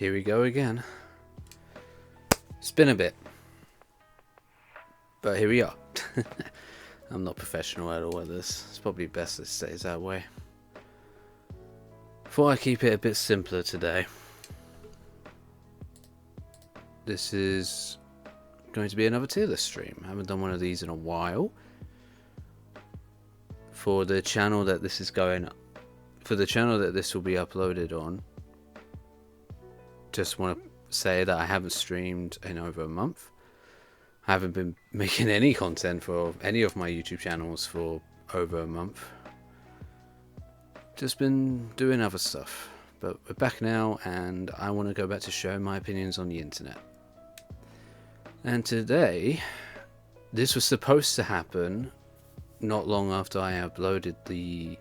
Here we go again. It's been a bit, but here we are. I'm not professional at all at this. It's probably best it stays that way. Thought I keep it a bit simpler today. This is going to be another tier list stream. I haven't done one of these in a while. For the channel that this is going, for the channel that this will be uploaded on, just want to say that I haven't streamed in over a month. I haven't been making any content for any of my YouTube channels for over a month. Just been doing other stuff. But we're back now, and I want to go back to sharing my opinions on the internet. And today, this was supposed to happen not long after I uploaded the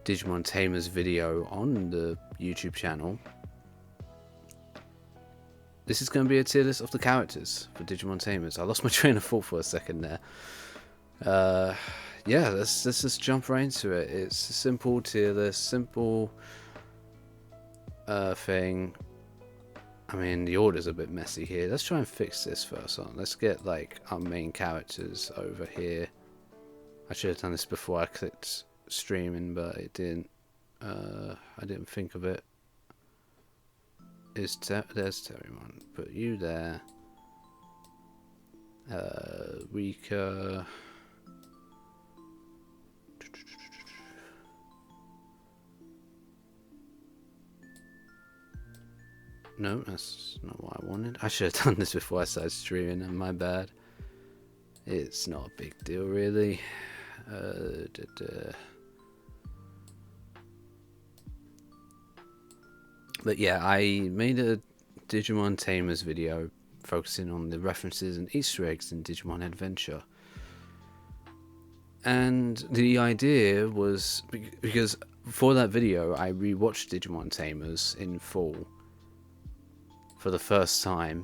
Digimon Tamers video on the YouTube channel. This is going to be a tier list of the characters for Digimon Tamers. I lost my train of thought for a second there. Yeah, let's just jump right into it. It's a simple tier list, simple thing. I mean, the order's a bit messy here. Let's try and fix this first on. Let's get like our main characters over here. I should have done this before I clicked streaming, but it didn't. I didn't think of it. There's Terrimon. Put you there. Rika. No, that's not what I wanted. I should have done this before I started streaming, and my bad. It's not a big deal, really. But yeah, I made a Digimon Tamers video focusing on the references and Easter eggs in Digimon Adventure. And the idea was, because for that video I rewatched Digimon Tamers in full for the first time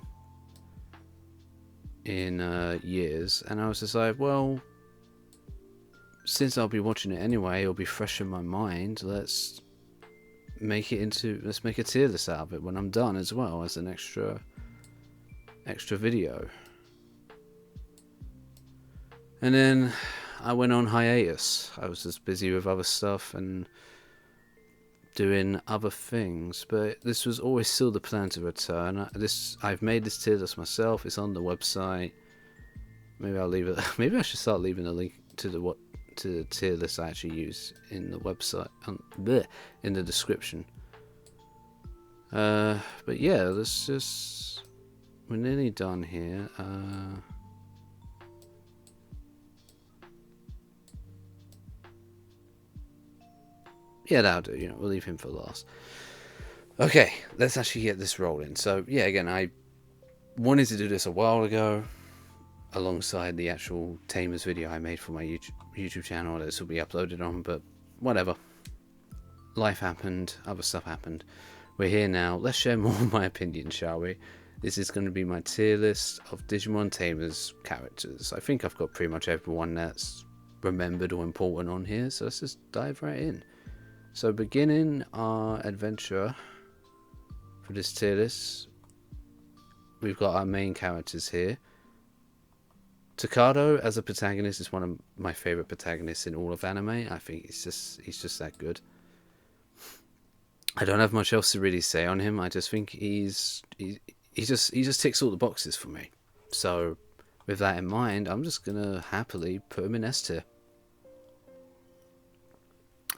in years, and I was just like, well, since I'll be watching it anyway, it'll be fresh in my mind, let's make a tier list out of it when I'm done as well, as an extra video. And then I went on hiatus. I was just busy with other stuff and doing other things, but this was always still the plan to return. I've made this tier list myself. It's on the website. Maybe I'll leave it. Maybe I should start leaving a link to the tier list I actually use in the website, in the description. But yeah, we're nearly done here. Yeah, that'll do. You know, we'll leave him for last. Okay, let's actually get this rolling. So yeah, again, I wanted to do this a while ago, alongside the actual Tamers video I made for my YouTube channel that this will be uploaded on, but whatever. Life happened, other stuff happened. We're here now. Let's share more of my opinion, shall we? This is going to be my tier list of Digimon Tamers characters. I think I've got pretty much everyone that's remembered or important on here, so let's just dive right in. So beginning our adventure for this tier list, we've got our main characters here. Takado as a protagonist is one of my favourite protagonists in all of anime. I think he's just that good. I don't have much else to really say on him. I just think he just ticks all the boxes for me. So with that in mind, I'm just gonna happily put him in S tier.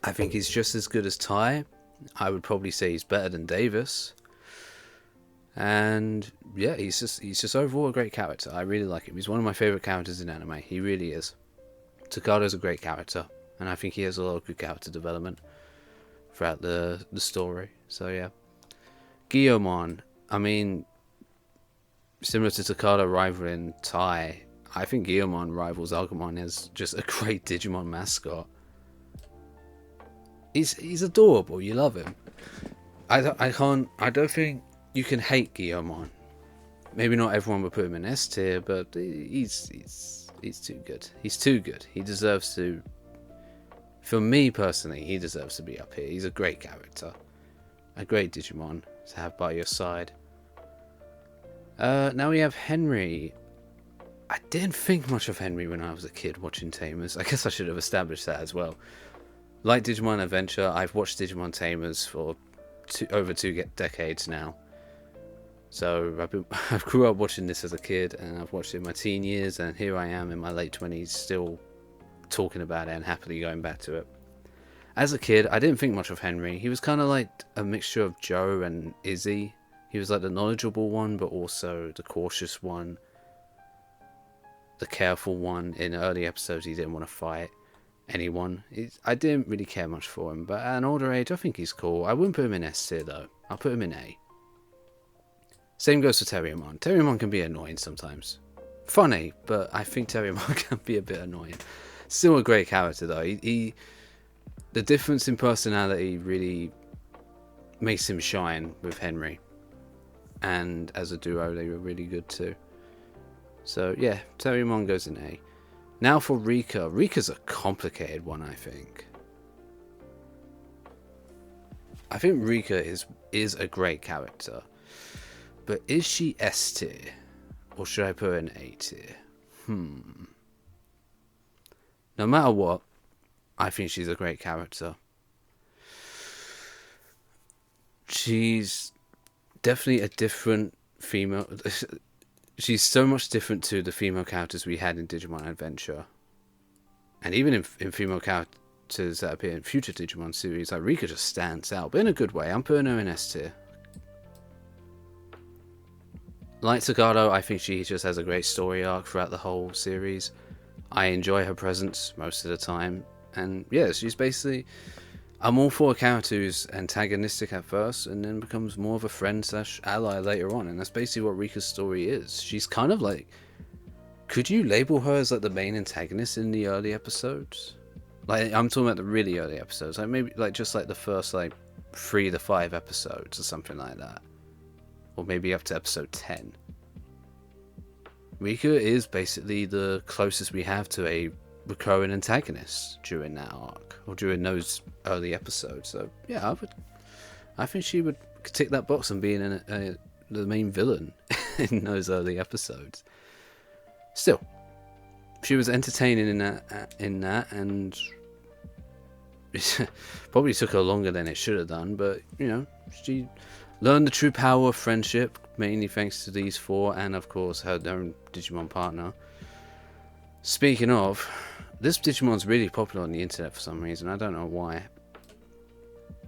I think he's just as good as Tai. I would probably say he's better than Davis. And yeah, he's just overall a great character. I really like him. He's one of my favourite characters in anime. He really is. Takado's a great character, and I think he has a lot of good character development throughout the story. So yeah. Guillemon, I mean, similar to Takado rivaling Tai, I think Guillemon rivals Agumon as just a great Digimon mascot. He's adorable. You love him. I don't think you can hate Guillemon. Maybe not everyone would put him in S tier, but he's too good. He's too good. He deserves to. For me personally, he deserves to be up here. He's a great character. a great Digimon to have by your side. Now we have Henry. I didn't think much of Henry when I was a kid watching Tamers. I guess I should have established that as well. Like Digimon Adventure, I've watched Digimon Tamers for over 2 decades now. So I've grew up watching this as a kid, and I've watched it in my teen years, and here I am in my late 20s still talking about it and happily going back to it. As a kid, I didn't think much of Henry. He was kind of like a mixture of Joe and Izzy. He was like the knowledgeable one, but also the cautious one, the careful one. In early episodes, he didn't want to fight anyone. I didn't really care much for him, but at an older age, I think he's cool. I wouldn't put him in S tier though. I'll put him in A. Same goes for Terriermon. Terriermon can be annoying sometimes. Funny, but I think Terriermon can be a bit annoying. Still a great character though. The difference in personality really makes him shine with Henry. And as a duo, they were really good too. So yeah, Terriermon goes in A. Now for Rika. Rika's a complicated one, I think. I think Rika is a great character. But is she S tier? Or should I put her in A tier? No matter what, I think she's a great character. She's definitely a different female. She's so much different to the female characters we had in Digimon Adventure. And even in female characters that appear in future Digimon series, like Rika just stands out. But in a good way. I'm putting her in S tier. Like Togado, I think she just has a great story arc throughout the whole series. I enjoy her presence most of the time. And yeah, she's basically... I'm all for a character who's antagonistic at first and then becomes more of a friend / ally later on. And that's basically what Rika's story is. She's kind of like... Could you label her as like the main antagonist in the early episodes? Like, I'm talking about the really early episodes. Like maybe like just like the first like 3 to 5 episodes or something like that. Or maybe up to episode 10. Rika is basically the closest we have to a recurring antagonist during that arc, or during those early episodes. So yeah, I think she would tick that box on being the main villain in those early episodes. Still, she was entertaining in that, and it probably took her longer than it should have done. But you know, she learned the true power of friendship, mainly thanks to these 4, and of course her own Digimon partner. Speaking of, this Digimon's really popular on the internet for some reason. I don't know why.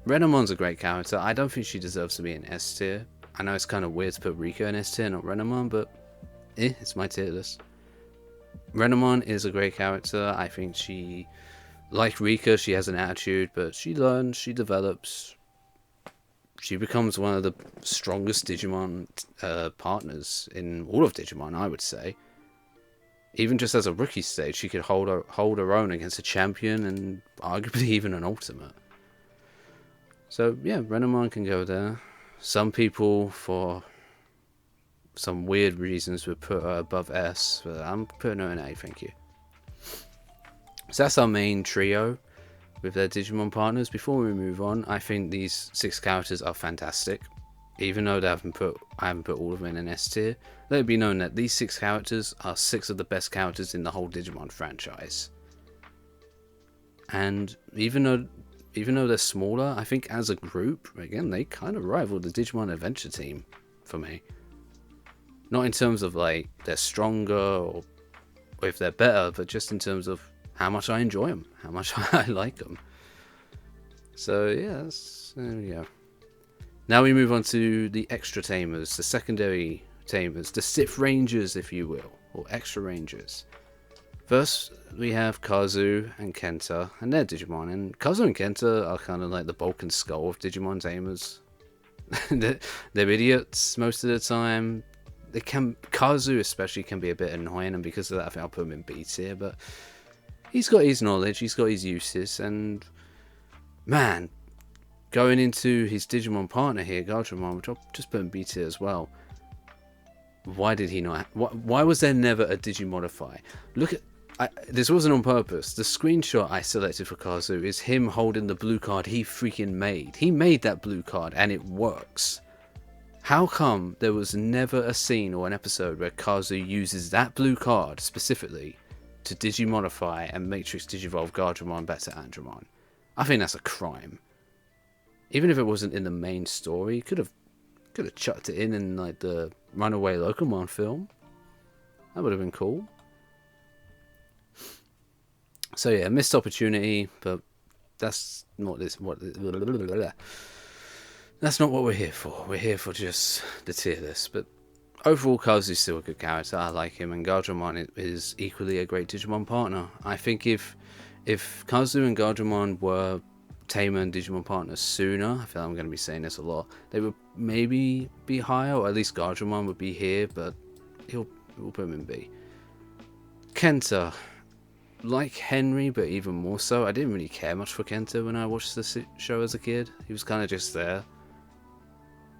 Renamon's a great character. I don't think she deserves to be in S tier. I know it's kind of weird to put Rika in S tier, not Renamon, but it's my tier list. Renamon is a great character. I think she, like Rika, she has an attitude, but she learns, she develops. She becomes one of the strongest Digimon partners in all of Digimon, I would say. Even just as a rookie stage, she could hold her own against a champion and arguably even an ultimate. So yeah, Renamon can go there. Some people, for some weird reasons, would put her above S, but I'm putting her in A, thank you. So that's our main trio with their Digimon partners. Before we move on, I think these 6 characters are fantastic. Even though I haven't put all of them in an S tier, let it be known that these 6 characters are 6 of the best characters in the whole Digimon franchise. And even though they're smaller, I think as a group, again, they kind of rival the Digimon Adventure team for me. Not in terms of like they're stronger or if they're better, but just in terms of how much I enjoy them, how much I like them. So yeah, there we go. Now we move on to the extra tamers, the secondary tamers, the Sith Rangers, if you will, or extra Rangers. First, we have Kazu and Kenta and their Digimon, and Kazu and Kenta are kind of like the bulk and skull of Digimon Tamers. They're idiots most of the time. Kazu especially can be a bit annoying, and because of that I think I'll put him in B tier, but he's got his knowledge, he's got his uses, and man, going into his Digimon partner here, Gardramon, which I'll just put in B tier as well. Why did he not? Why was there never a Digimodify? this wasn't on purpose. The screenshot I selected for Kazu is him holding the blue card he freaking made. He made that blue card and it works. How come there was never a scene or an episode where Kazu uses that blue card specifically to Digimonify and Matrix Digivolve Gardramon back to Andromon? I think that's a crime. Even if it wasn't in the main story, could have chucked it in like the Runaway Locomon film. That would have been cool. So yeah, missed opportunity, but that's not that's not what we're here for. We're here for just the tier list. But overall, Kazu's still a good character. I like him, and Gardramon is equally a great Digimon partner. I think if Kazu and Gardramon were Tamer and Digimon partners sooner, I feel like I'm going to be saying this a lot, they would maybe be higher, or at least Gardramon would be here, but we'll put him in B. Kenta, like Henry, but even more so. I didn't really care much for Kenta when I watched the show as a kid. He was kind of just there.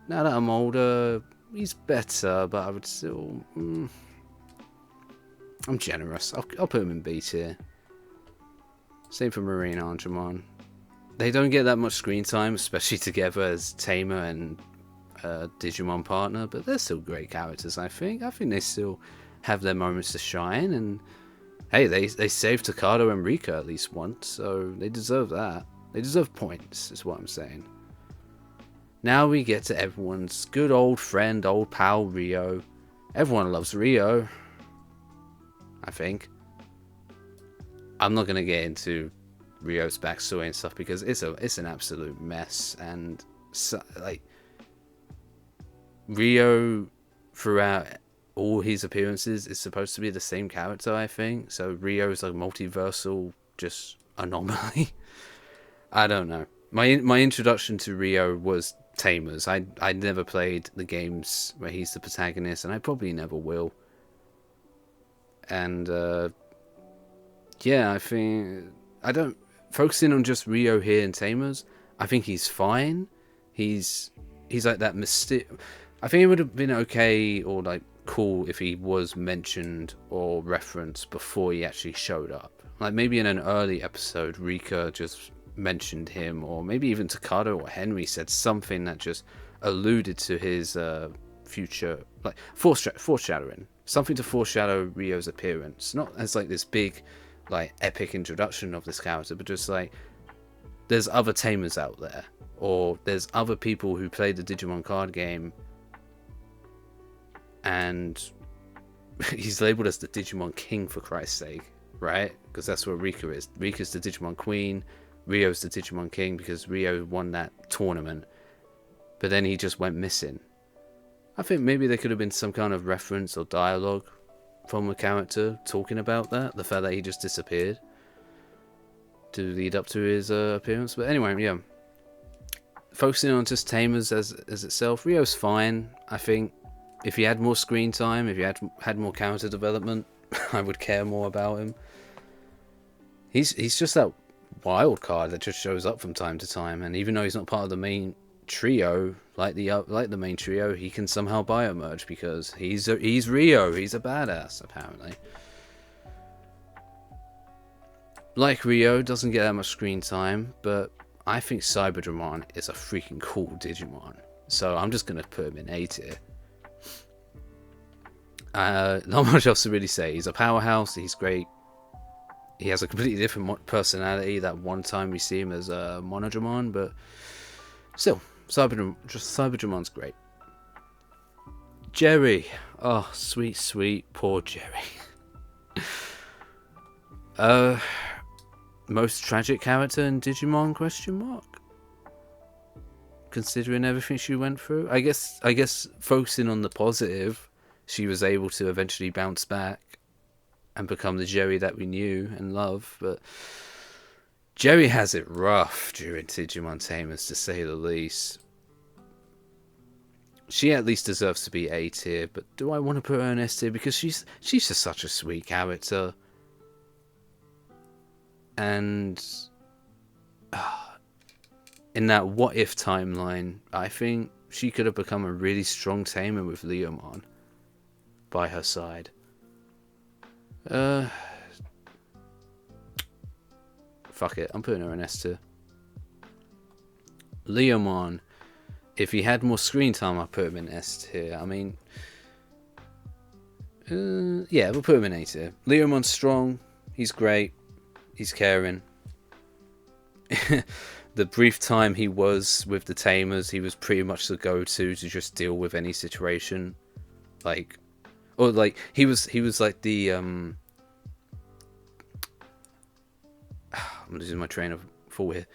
Now that I'm older, he's better, but I would still... I'm generous. I'll put him in B tier. Same for Marine Andromon. They don't get that much screen time, especially together as Tamer and Digimon partner, but they're still great characters, I think. I think they still have their moments to shine, and hey, they saved Takado and Rika at least once, so they deserve that. They deserve points, is what I'm saying. Now we get to everyone's good old friend, old pal, Rio. Everyone loves Rio, I think. I'm not going to get into Rio's backstory and stuff because it's an absolute mess, and so, like, Rio throughout all his appearances is supposed to be the same character, I think. So Rio is like multiversal just anomaly. I don't know. My introduction to Rio was Tamers. I never played the games where he's the protagonist, and I probably never will. And yeah, I think focusing on just Rio here in Tamers, I think he's fine. He's like that mystic. I think it would have been okay or like cool if he was mentioned or referenced before he actually showed up. Like maybe in an early episode, Rika just mentioned him, or maybe even Takado or Henry said something that just alluded to his future, like foreshadowing, something to foreshadow Rio's appearance. Not as like this big, like epic introduction of this character, but just like there's other Tamers out there, or there's other people who play the Digimon card game, and he's labeled as the Digimon King, for Christ's sake, right? Because that's what Rika is. Rika's the Digimon Queen, Rio's the Digimon King because Rio won that tournament, but then he just went missing. I think maybe there could have been some kind of reference or dialogue from a character talking about that, the fact that he just disappeared to lead up to his appearance. But anyway, yeah, focusing on just Tamers as itself, Rio's fine. I think if he had more screen time, if he had more character development, I would care more about him. He's just that wild card that just shows up from time to time, and even though he's not part of the main trio, like the main trio, he can somehow biomerge because he's Rio. He's a badass, apparently. Like Rio, doesn't get that much screen time, but I think Cyberdramon is a freaking cool Digimon, so I'm just gonna put him in A tier. Not much else to really say. He's a powerhouse. He's great. He has a completely different personality that one time we see him as a Monodramon, but still, Cyberdramon's great. Jerry. Oh, sweet, sweet, poor Jerry. Most tragic character in Digimon, question mark? Considering everything she went through? I guess focusing on the positive, she was able to eventually bounce back and become the Jerry that we knew and love, but Jerry has it rough during Digimon Tamers, to say the least. She at least deserves to be A tier, but do I want to put her in S tier? Because she's just such a sweet character. And in that what if timeline, I think she could have become a really strong Tamer with Leomon by her side. fuck it, I'm putting her in S tier. Leomon, if he had more screen time, I'd put him in S tier. I mean, yeah, we'll put him in A tier. Leomon's strong, he's great, he's caring. The brief time he was with the Tamers, he was pretty much the go-to to just deal with any situation. Like, or like he was like the I'm losing my train of thought here.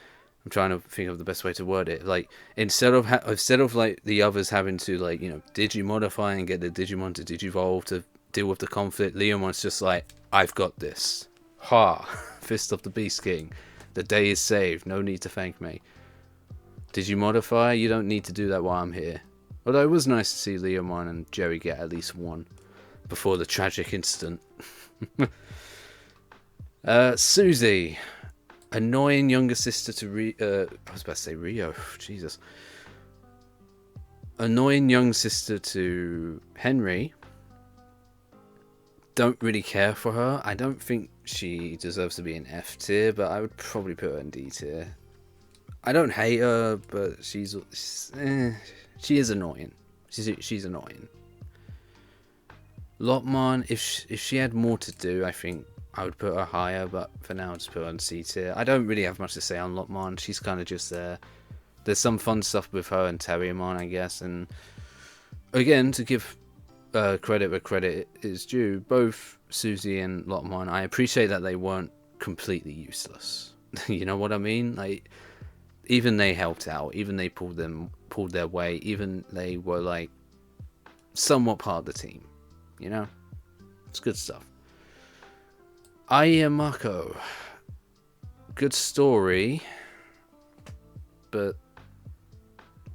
I'm trying to think of the best way to word it. Like, instead of like the others having to, like, you know, digimodify and get the Digimon to digivolve to deal with the conflict, Leomon's just like, I've got this. Ha! Fist of the Beast King. The day is saved. No need to thank me. Digimodify? You don't need to do that while I'm here. Although it was nice to see Leomon and Jerry get at least one before the tragic incident. Susie. Annoying younger sister to I was about to say Rio. Jesus. Annoying young sister to Henry. Don't really care for her. I don't think she deserves to be in F tier, but I would probably put her in D tier. I don't hate her, but she is annoying. She's annoying. Lotmon, if she had more to do, I think I would put her higher, but for now, I'll just put her on C tier. I don't really have much to say on Lotmon. She's kind of just there. There's some fun stuff with her and Terriermon, I guess. And again, to give credit where credit is due, both Susie and Lotmon, I appreciate that they weren't completely useless. You know what I mean? Like, even they helped out. Even they pulled their weight. Even they were, like, somewhat part of the team. You know? It's good stuff. Ayamako. Good story, but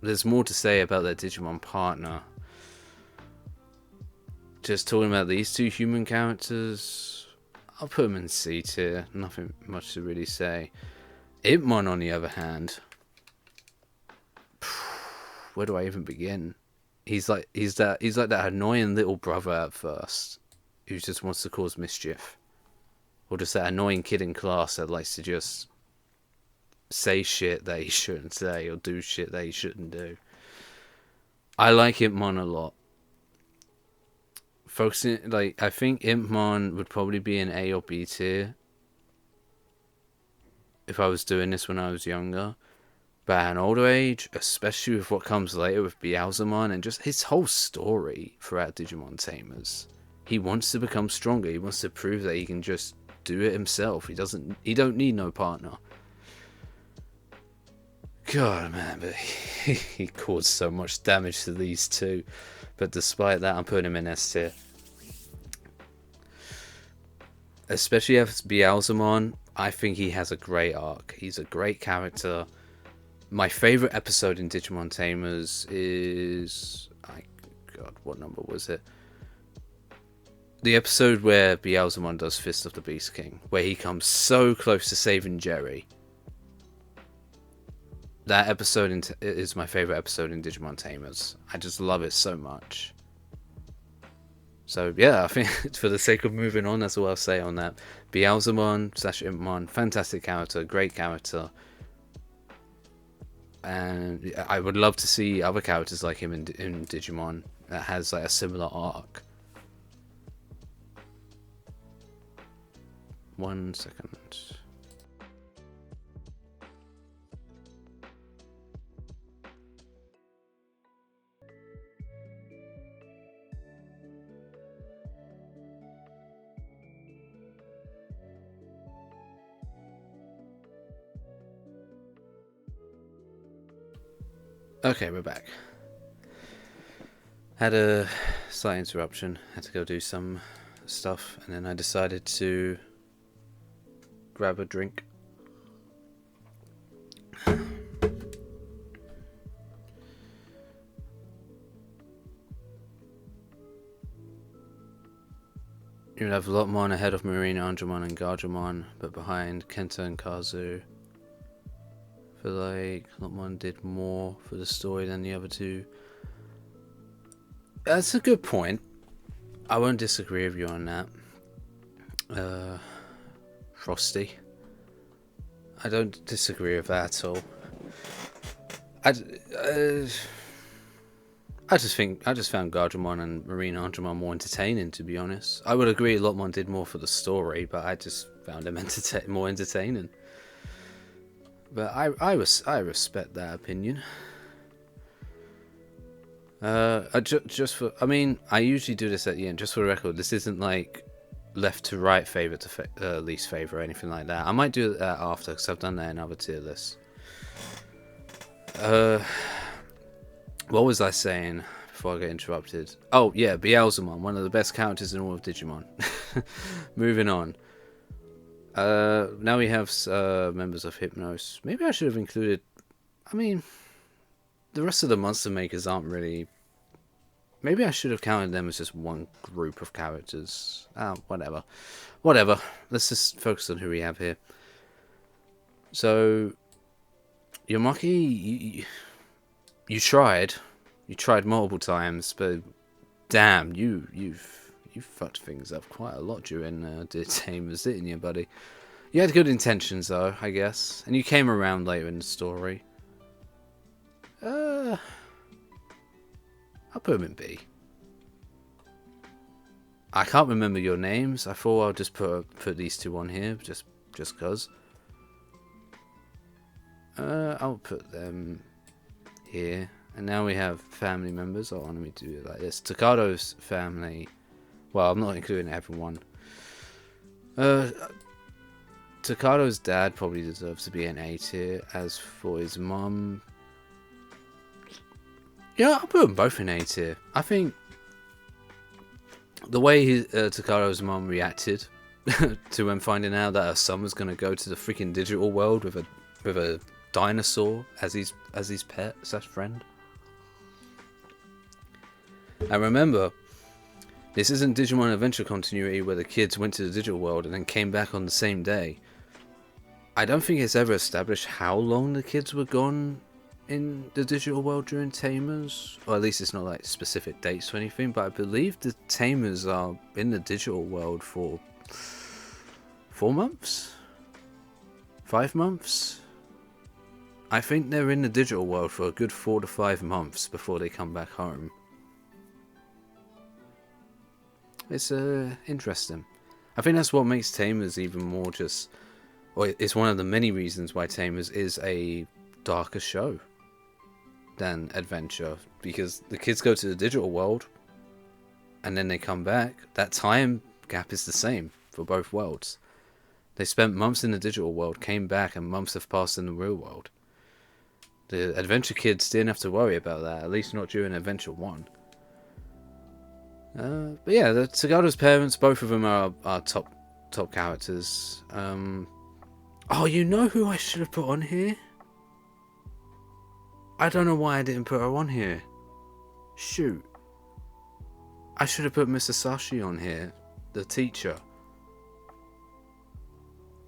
there's more to say about their Digimon partner. Just talking about these two human characters, I'll put them in C tier. Nothing much to really say. Impmon, on the other hand, where do I even begin? He's like that annoying little brother at first, who just wants to cause mischief. Or just that annoying kid in class that likes to just say shit that he shouldn't say or do shit that he shouldn't do. I like Impmon a lot. Focusing, like, I think Impmon would probably be an A or B tier if I was doing this when I was younger. But at an older age, especially with what comes later with Beelzemon and just his whole story throughout Digimon Tamers, he wants to become stronger. He wants to prove that he can just do it himself. He don't need no partner. God, man, but he caused so much damage to these two. But despite that, I'm putting him in S tier. Especially as Beelzemon, I think he has a great arc. He's a great character. My favourite episode in Digimon Tamers is... God, what number was it? The episode where Beelzemon does Fist of the Beast King, where he comes so close to saving Jerry. That episode is my favourite episode in Digimon Tamers. I just love it so much. So yeah, I think for the sake of moving on, that's all I'll say on that. Beelzemon / Impmon, fantastic character, great character. And I would love to see other characters like him in Digimon that has like a similar arc. 1 second. Okay, we're back. Had a slight interruption. Had to go do some stuff, and then I decided to grab a drink. You would have Lotmon ahead of Marina, Angemon, and Gargemon, but behind Kenta and Kazu. I feel like Lotmon did more for the story than the other two. That's a good point. I won't disagree with you on that. Frosty. I don't disagree with that at all. I, uh, I just found Gardramon and Marine Andromon more entertaining, to be honest. I would agree Lotmon did more for the story, but I just found them more entertaining. But I respect that opinion. Just for, I mean, I usually do this at the end, just for the record. This isn't like left to right favorite to least favorite or anything like that. I might do that after, because I've done that in other tier lists. What was I saying before I get interrupted? Oh yeah, Beelzemon, one of the best characters in all of Digimon. Moving on. Now we have members of Hypnos. Maybe I should have included. I mean, the rest of the monster makers aren't really. Maybe I should have counted them as just one group of characters. Whatever. Let's just focus on who we have here. So, Yomaki, you tried multiple times, but damn, you fucked things up quite a lot during Tamers, didn't you, buddy? You had good intentions, though, I guess, and you came around later in the story. I'll put him in B. I can't remember your names. I thought I'll just put these two on here, just cause. I'll put them here. And now we have family members. Oh, let me do it like this. Takado's family. Well, I'm not including everyone. Takado's dad probably deserves to be an A tier. As for his mum, yeah, I'll put them both in A tier. I think the way Takado's mum reacted to him finding out that her son was going to go to the freaking digital world with a dinosaur as his pet / friend. And remember, this isn't Digimon Adventure continuity where the kids went to the digital world and then came back on the same day. I don't think it's ever established how long the kids were gone in the digital world during Tamers, or at least it's not like specific dates or anything, but I believe the Tamers are in the digital world for 4 months? 5 months? I think they're in the digital world for a good 4 to 5 months before they come back home. It's interesting. I think that's what makes Tamers even more just... Or it's one of the many reasons why Tamers is a darker show than Adventure. Because the kids go to the digital world and then they come back. That time gap is the same for both worlds. They spent months in the digital world, came back, and months have passed in the real world. The Adventure kids didn't have to worry about that, at least not during Adventure 1. But yeah, the Tagado's parents, both of them are top characters. Oh, you know who I should have put on here? I don't know why I didn't put her on here. Shoot. I should have put Mr. Sashi on here, the teacher.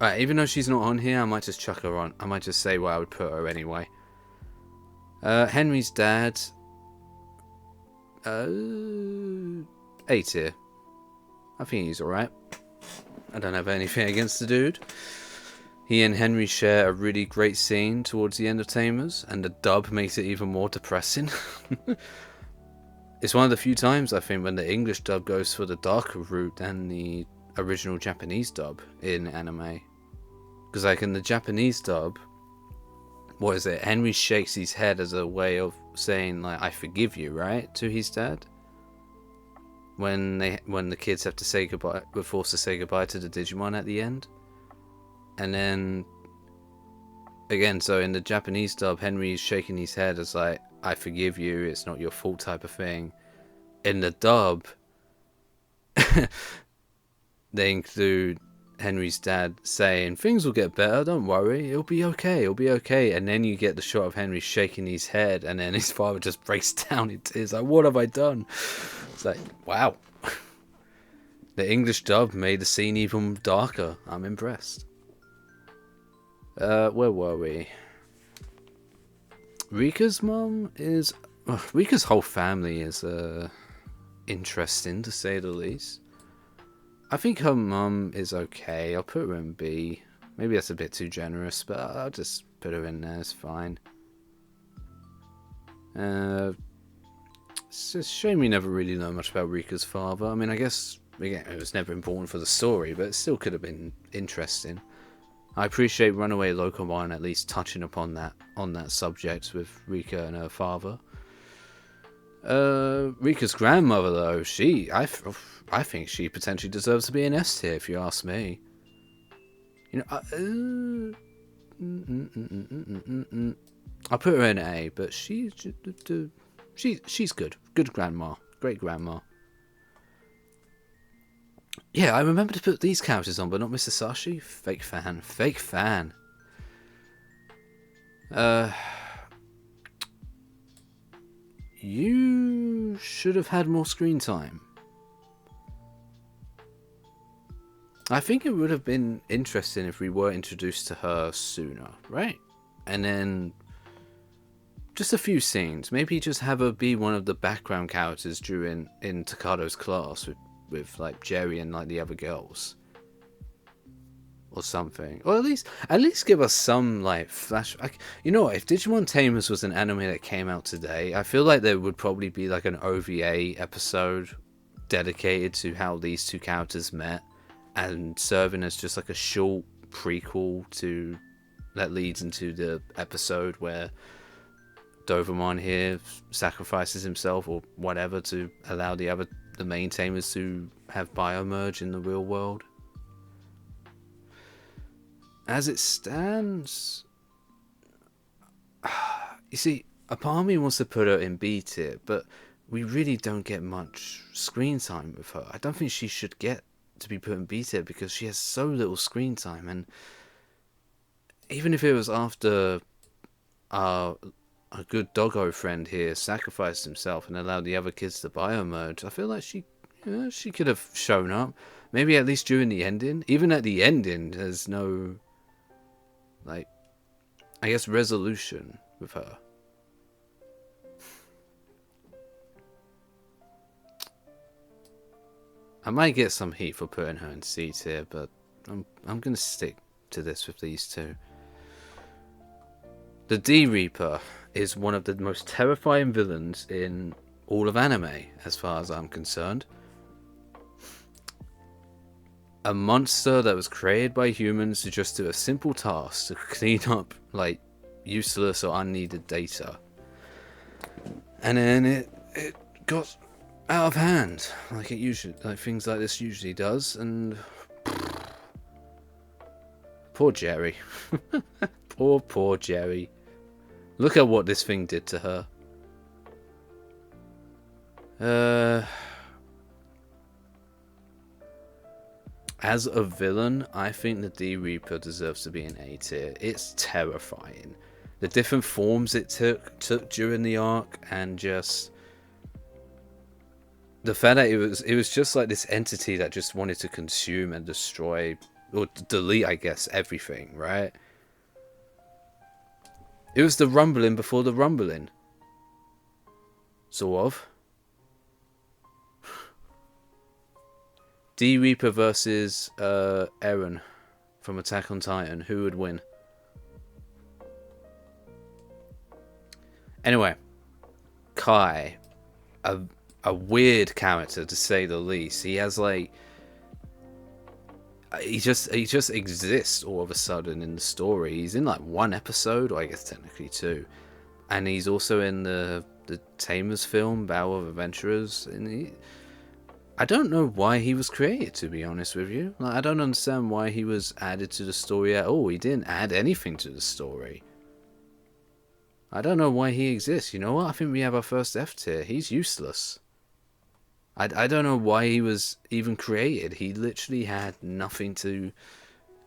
Alright, even though she's not on here, I might just chuck her on. I might just say where I would put her anyway. Henry's dad... A tier. I think he's alright. I don't have anything against the dude. He and Henry share a really great scene towards the end of Tamers, and the dub makes it even more depressing. It's one of the few times, I think, when the English dub goes for the darker route than the original Japanese dub in anime. Because like in the Japanese dub, what is it? Henry shakes his head as a way of saying like "I forgive you," right, to his dad. When the kids have to say goodbye, were forced to say goodbye to the Digimon at the end. And then again, so in the Japanese dub, Henry is shaking his head as like "I forgive you, it's not your fault" type of thing. In the dub, they include Henry's dad saying things will get better, don't worry, it'll be okay, and then you get the shot of Henry shaking his head, and then his father just breaks down in tears like, what have I done? It's like, wow. The English dub made the scene even darker. I'm impressed. Where were we? Rika's mom is... Rika's whole family is interesting, to say the least. I think her mum is okay. I'll put her in B. Maybe that's a bit too generous, but I'll just put her in there. It's fine. It's a shame we never really know much about Rika's father. I mean, I guess again, it was never important for the story, but it still could have been interesting. I appreciate Runaway Locomon at least touching upon that subject with Rika and her father. Rika's grandmother, though, I think she potentially deserves to be an S tier, if you ask me. You know, I'll put her in A, but she's good. Good grandma, great grandma. Yeah, I remember to put these characters on, but not Mr. Sashi. Fake fan. You should have had more screen time. I think it would have been interesting if we were introduced to her sooner, right? And then just a few scenes. Maybe just have her be one of the background characters in Takado's class with like Jerry and like the other girls. Or something. Or at least give us some like flash. You know what, if Digimon Tamers was an anime that came out today, I feel like there would probably be like an OVA episode dedicated to how these two characters met, and serving as just like a short prequel to that leads into the episode where Dovermon here sacrifices himself or whatever to allow the main Tamers to have biomerge in the real world. As it stands, you see, a part of me wants to put her in B tier, but we really don't get much screen time with her. I don't think she should get to be put in B tier because she has so little screen time, and even if it was after a good doggo friend here sacrificed himself and allowed the other kids to biomerge, I feel like she could have shown up. Maybe at least during the ending. Even at the ending, there's no, like, I guess, resolution with her. I might get some heat for putting her in C tier, but I'm gonna stick to this with these two. The D Reaper is one of the most terrifying villains in all of anime, as far as I'm concerned. A monster that was created by humans to just do a simple task to clean up like useless or unneeded data, and then it got out of hand, like it usually, like things like this usually does. And poor Jerry. poor Jerry. Look at what this thing did to her. As a villain, I think the D Reaper deserves to be an A tier. It's terrifying. The different forms it took during the arc, and just the fact that it was just like this entity that just wanted to consume and destroy, or delete, I guess, everything, right? It was the rumbling before the rumbling. Sort of. D Reaper versus Eren from Attack on Titan. Who would win? Anyway, Kai, a weird character to say the least. He has like, he just exists all of a sudden in the story. He's in like one episode, or I guess technically two, and he's also in the Tamers film Battle of Adventurers. And I don't know why he was created, to be honest with you. Like, I don't understand why he was added to the story at all. He didn't add anything to the story. I don't know why he exists. You know what? I think we have our first F tier. He's useless. I don't know why he was even created. He literally had nothing to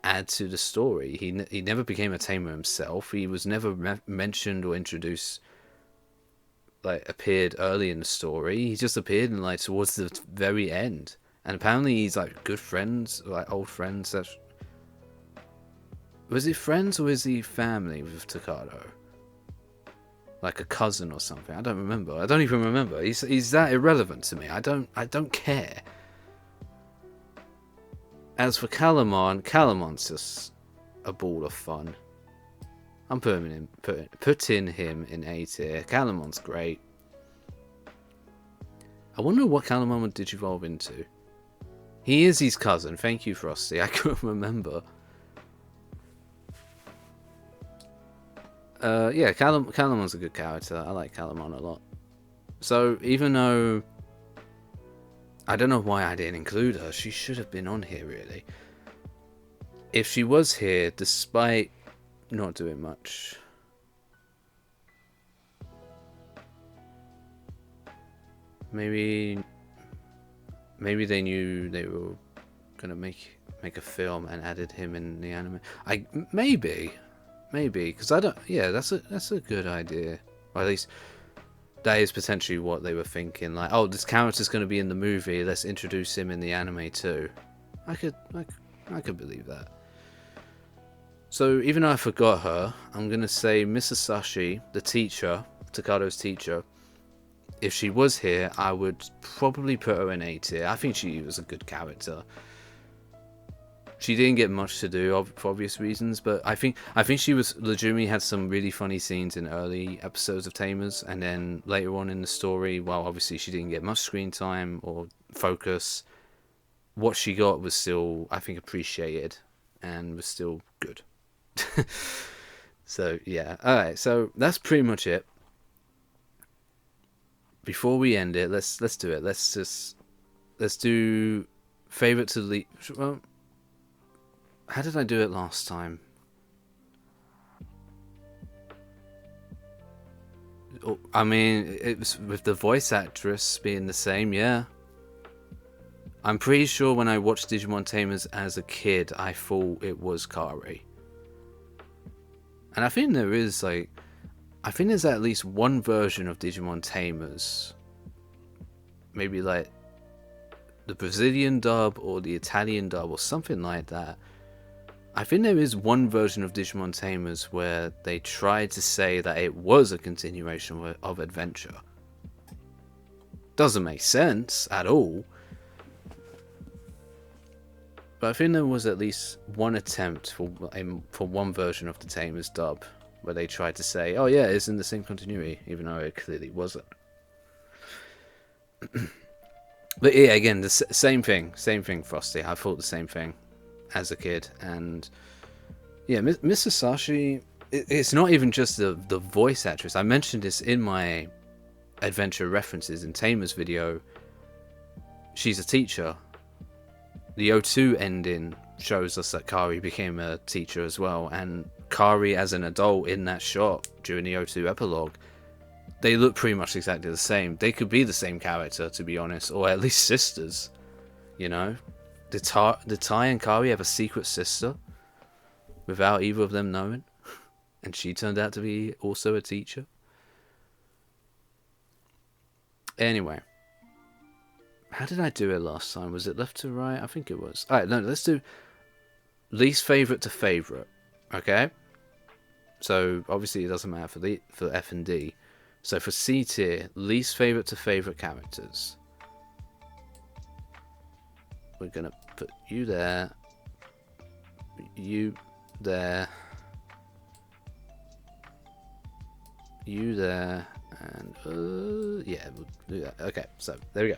add to the story. He never became a tamer himself. He was never mentioned or introduced, like, appeared early in the story. He just appeared in like towards the very end. And apparently he's like good friends, like old friends. Was he friends or is he family with Takado? Like a cousin or something. I don't remember. I don't even remember. He's that irrelevant to me. I don't care. As for Calamon's just a ball of fun. I'm putting him in A tier. Calamon's great. I wonder what Calamon would digivolve into. He is his cousin. Thank you, Frosty. I couldn't remember. Yeah, Calamon's a good character. I like Calamon a lot. So, even though I don't know why I didn't include her, she should have been on here, really. If she was here, despite not doing much, maybe they knew they were gonna make a film and added him in the anime. Maybe, because I don't. Yeah, that's a good idea. Or at least that is potentially what they were thinking. Like, oh, this character's gonna be in the movie. Let's introduce him in the anime too. I could believe that. So even though I forgot her, I'm gonna say Miss Asashi, the teacher, Takado's teacher. If she was here, I would probably put her in A tier. I think she was a good character. She didn't get much to do for obvious reasons, but I think she was legitimately had some really funny scenes in early episodes of Tamers, and then later on in the story, while obviously she didn't get much screen time or focus, what she got was still, I think, appreciated and was still good. So yeah, alright, so that's pretty much it. Before we end it, let's do it. Let's do favorite to least. Well, how did I do it last time? Oh, I mean, it was with the voice actress being the same, yeah. I'm pretty sure when I watched Digimon Tamers as a kid, I thought it was Kari. And I think there's at least one version of Digimon Tamers. Maybe like the Brazilian dub or the Italian dub or something like that. I think there is one version of Digimon Tamers where they tried to say that it was a continuation of Adventure. Doesn't make sense at all. But I think there was at least one attempt for one version of the Tamers dub where they tried to say, oh yeah, it's in the same continuity, even though it clearly wasn't. But yeah, again, the same thing, Frosty. I thought the same thing as a kid, and yeah, Miss Sasashi. It's not even just the voice actress. I mentioned this in my Adventure references in Tamers video. She's a teacher. The O2 ending shows us that Kari became a teacher as well, and Kari as an adult in that shot during the O2 epilogue, they look pretty much exactly the same. They could be the same character, to be honest, or at least sisters, you know? Did Tai and Kari have a secret sister without either of them knowing? And she turned out to be also a teacher? Anyway. How did I do it last time? Was it left to right? I think it was. Alright, no, let's do least favourite to favourite. Okay? So, obviously it doesn't matter for F and D. So for C tier, least favourite to favourite characters. We're going to put you there. You there. You there. And, yeah, we'll do that. Okay, so, there we go.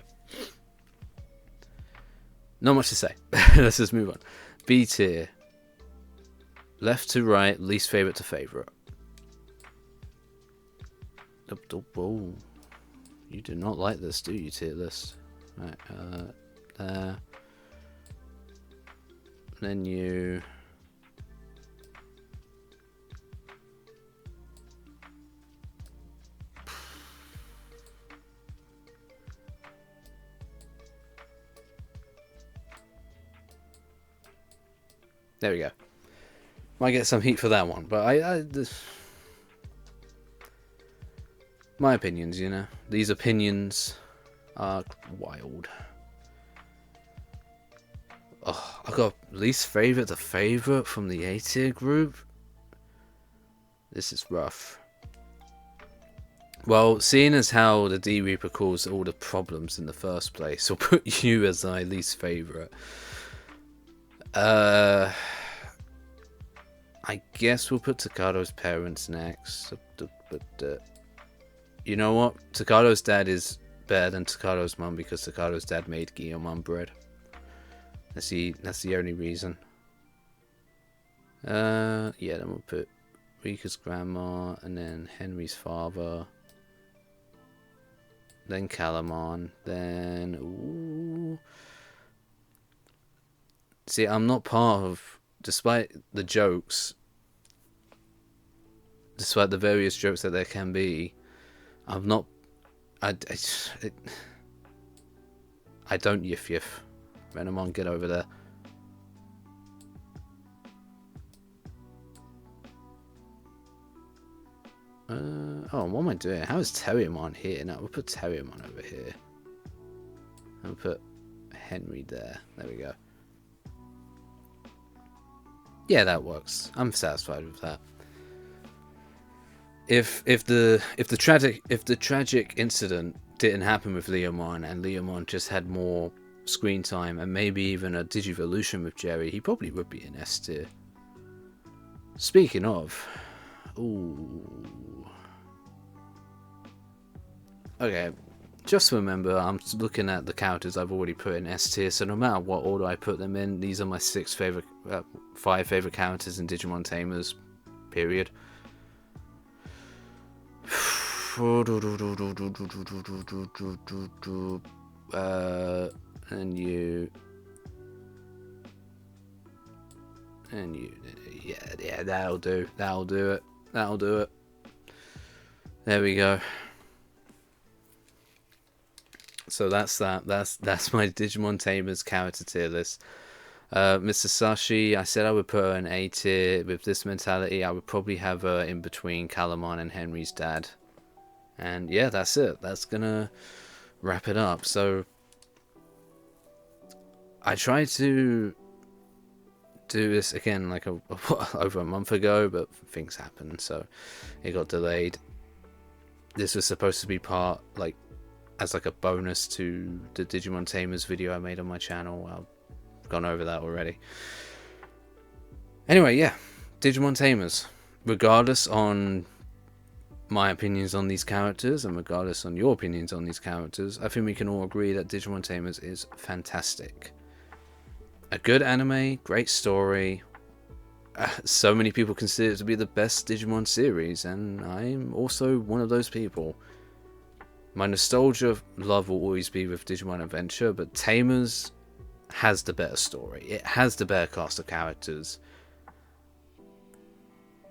Not much to say. Let's just move on. B tier. Left to right, least favourite to favourite. Whoa. You do not like this, do you, tier list? Right, there. Then you... There we go. Might get some heat for that one, but my opinions, you know. These opinions are wild. Oh, I got least favourite to favourite from the A tier group. This is rough. Well, seeing as how the D Reaper caused all the problems in the first place, I'll put you as my least favourite. I guess we'll put Takado's parents next. But you know what? Takado's dad is better than Takado's mum because Takado's dad made Guillemon bread. That's the only reason. Yeah, then we'll put Rika's grandma, and then Henry's father, then Calamon, then... Ooh. See, I'm not part of... Despite the jokes, despite the various jokes that there can be, I'm not... I don't yiff. Renamon, get over there. Oh, what am I doing? How is Terriermon here? No, we'll put Terriermon over here. And we'll put Henry there. There we go. Yeah, that works. I'm satisfied with that. If the tragic incident didn't happen with Leomon and Leomon just had more screen time and maybe even a Digivolution with Jerry, he probably would be in S tier. Speaking of, ooh. Okay, just remember, I'm looking at the characters I've already put in S tier, so no matter what order I put them in, these are my 5 favorite characters in Digimon Tamers, period. And you, yeah, that'll do it. There we go. So that's my Digimon Tamers character tier list. Mr. Sashi, I said I would put her in A tier. With this mentality, I would probably have her in between Calamon and Henry's dad. And yeah, that's it. That's gonna wrap it up. So I tried to do this again like over a month ago, but things happened, so it got delayed. This was supposed to be part as a bonus to the Digimon Tamers video I made on my channel. I've gone over that already. Anyway, yeah, Digimon Tamers. Regardless on my opinions on these characters and regardless on your opinions on these characters, I think we can all agree that Digimon Tamers is fantastic. A good anime, great story. So many people consider it to be the best Digimon series, and I'm also one of those people. My nostalgia love will always be with Digimon Adventure, but Tamers has the better story. It has the better cast of characters.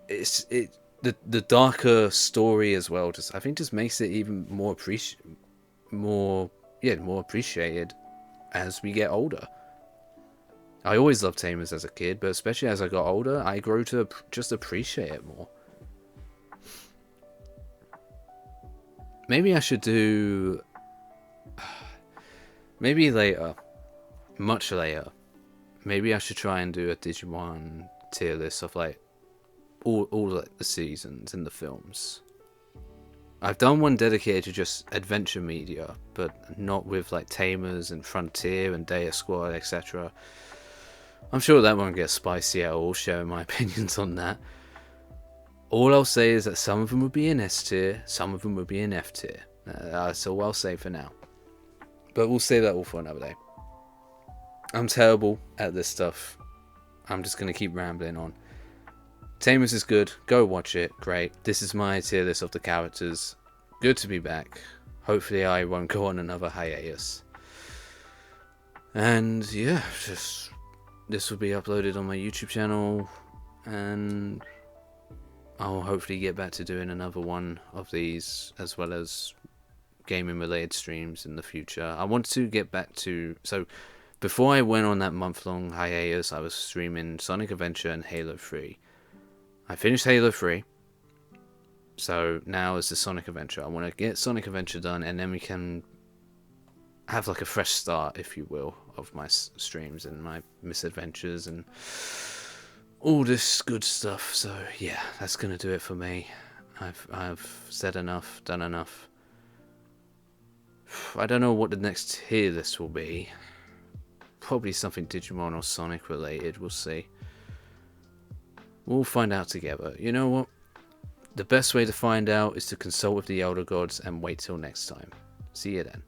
The darker story as well. I think just makes it even more appreciated as we get older. I always loved Tamers as a kid, but especially as I got older, I grew to just appreciate it more. Maybe I should do... Maybe later. Much later. Maybe I should try and do a Digimon tier list of all the seasons and the films. I've done one dedicated to just adventure media, but not with Tamers and Frontier and Data Squad, etc. I'm sure that won't get spicy at all, sharing my opinions on that. All I'll say is that some of them will be in S tier, some of them will be in F tier. That's all I'll say for now. But we'll save that all for another day. I'm terrible at this stuff. I'm just going to keep rambling on. Tamers is good. Go watch it. Great. This is my tier list of the characters. Good to be back. Hopefully I won't go on another hiatus. And yeah, this will be uploaded on my YouTube channel. And I'll hopefully get back to doing another one of these, as well as gaming related streams in the future. I want to get back to... So, before I went on that month-long hiatus, I was streaming Sonic Adventure and Halo 3. I finished Halo 3, so now it's the Sonic Adventure. I want to get Sonic Adventure done, and then we can have a fresh start, if you will, of my streams and my misadventures and all this good stuff. So yeah, that's going to do it for me. I've said enough, done enough. I don't know what the next tier list will be. Probably something Digimon or Sonic related, we'll see. We'll find out together. You know what? The best way to find out is to consult with the Elder Gods and wait till next time. See you then.